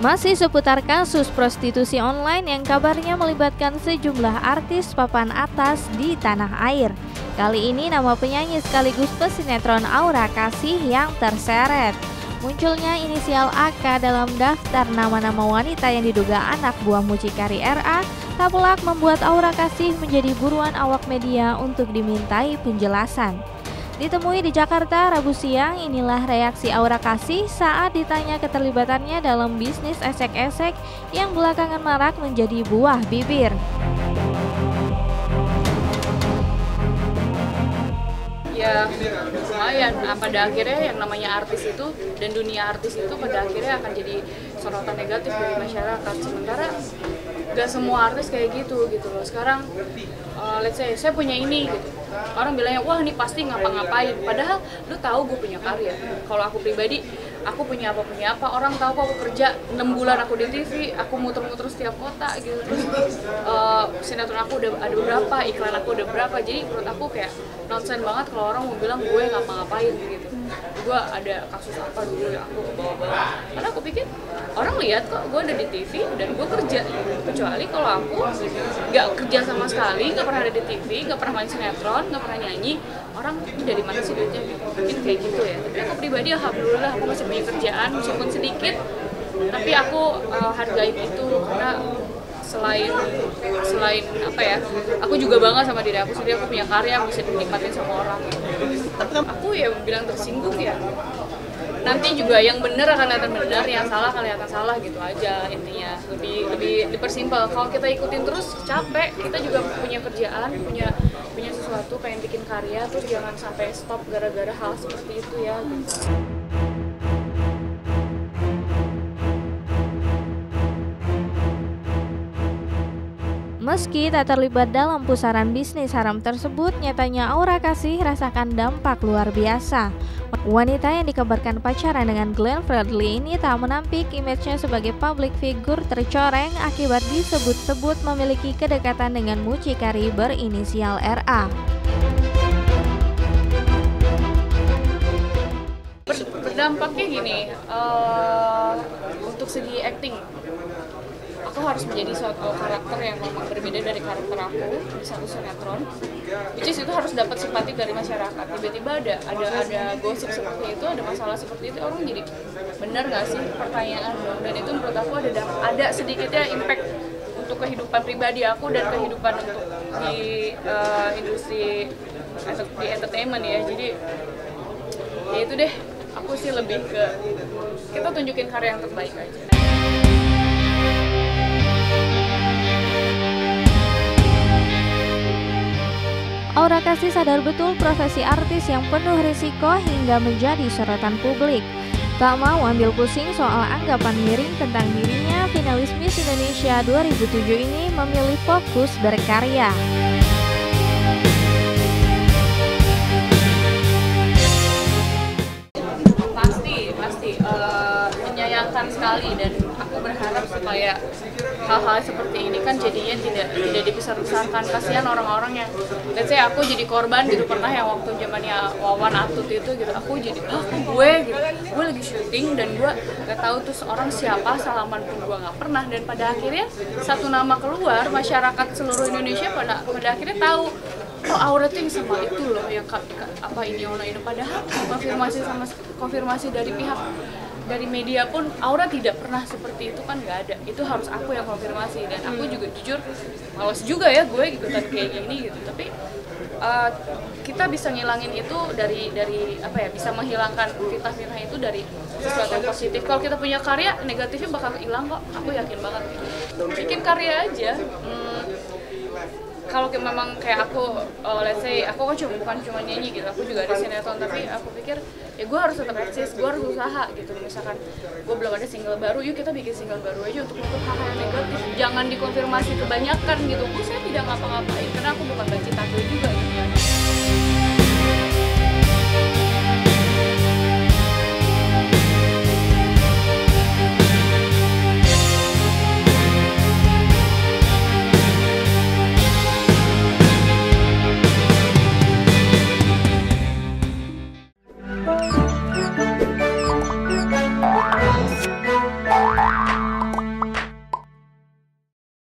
Masih seputar kasus prostitusi online yang kabarnya melibatkan sejumlah artis papan atas di tanah air. Kali ini nama penyanyi sekaligus pesinetron Aura Kasih yang terseret. Munculnya inisial AK dalam daftar nama-nama wanita yang diduga anak buah mucikari RA tak pelak membuat Aura Kasih menjadi buruan awak media untuk dimintai penjelasan. Ditemui di Jakarta Rabu siang, inilah reaksi Aura Kasih saat ditanya keterlibatannya dalam bisnis esek-esek yang belakangan marak menjadi buah bibir. Ya lumayan, pada akhirnya yang namanya artis itu dan dunia artis itu pada akhirnya akan jadi sorotan negatif dari masyarakat. Sementara gak semua artis kayak gitu loh. Sekarang let's say saya punya ini gitu, orang bilangnya wah ini pasti ngapa-ngapain, padahal lu tahu gue punya karya. Kalau aku pribadi, aku punya apa, orang tahu kok aku kerja 6 bulan aku di TV, aku muter-muter setiap kota gitu, terus sinetron aku udah ada berapa, iklan aku udah berapa. Jadi menurut aku kayak nonsen banget kalau orang mau bilang gue ngapa-ngapain gitu. Gue ada kasus apa dulu yang aku kebawa-bawa, karena aku pikir orang lihat kok gue ada di TV dan gue kerja gitu. Kecuali kalau aku nggak kerja sama sekali, nggak pernah ada di TV, nggak pernah main sinetron, nggak pernah nyanyi, orang ini dari mana sih duitnya gitu. Mungkin kayak gitu ya. Tapi aku pribadi alhamdulillah aku masih punya kerjaan meskipun sedikit, tapi aku hargain itu karena selain apa ya, aku juga bangga sama diri aku sendiri, aku punya karya yang bisa dinikmatin sama orang. Aku ya bilang tersinggung ya, nanti juga yang benar akan kelihatan benar, yang salah akan kelihatan salah gitu aja intinya. Lebih dipersimpel. Kalau kita ikutin terus capek, kita juga punya kerjaan, punya sesuatu, pengen bikin karya, terus jangan sampai stop gara-gara hal seperti itu ya gitu. Meski tak terlibat dalam pusaran bisnis haram tersebut, nyatanya Aura Kasih rasakan dampak luar biasa. Wanita yang dikabarkan pacaran dengan Glenn Fredly ini tak menampik image-nya sebagai public figure tercoreng akibat disebut-sebut memiliki kedekatan dengan mucikari berinisial RA. Berdampaknya gini, untuk segi acting, aku harus menjadi suatu karakter yang memang berbeda dari karakter aku di satu sinetron, which is itu harus dapat simpati dari masyarakat. Tiba-tiba ada gosip seperti itu, ada masalah seperti itu, orang jadi benar nggak sih pertanyaan, dan itu menurut aku ada sedikitnya impact untuk kehidupan pribadi aku dan kehidupan untuk di industri di entertainment ya. Jadi ya itu deh, aku sih lebih ke kita tunjukin karya yang terbaik aja. Aura Kasih sadar betul profesi artis yang penuh risiko hingga menjadi sorotan publik. Tak mau ambil pusing soal anggapan miring tentang dirinya, finalis Miss Indonesia 2007 ini memilih fokus berkarya. Pasti menyayangkan sekali, dan aku berharap supaya hal-hal seperti ini kan jadinya tidak dibesar-besarkan. Kasihan orang-orang yang let's say aku jadi korban gitu, pernah yang waktu zamannya Wawan Atut itu gitu, aku jadi gue lagi syuting dan gue gak tahu tuh orang siapa, salaman pun gue gak pernah, dan pada akhirnya satu nama keluar, masyarakat seluruh Indonesia pada akhirnya tahu oh Aura tuh yang sama itu loh, yang apa ini ono ini, padahal konfirmasi dari pihak dari media pun Aura tidak pernah seperti itu kan, nggak ada. Itu harus aku yang konfirmasi, dan aku juga jujur males juga ya gue ikutan kayak gini gitu. Tapi kita bisa ngilangin itu dari apa ya, bisa menghilangkan fitnah-fitnah itu dari sesuatu yang positif. Kalau kita punya karya, negatifnya bakal hilang kok, aku yakin banget. Bikin karya aja. Kalau memang kayak aku, let's say aku kan bukan cuma nyanyi gitu, aku juga ada sinetron, tapi aku pikir ya gue harus tetap eksis, gue harus usaha gitu. Misalkan gue belum ada single baru, yuk kita bikin single baru aja untuk hal-hal yang negatif, jangan dikonfirmasi kebanyakan gitu. Saya tidak ngapa-ngapain karena aku bukan banci tato juga gitu.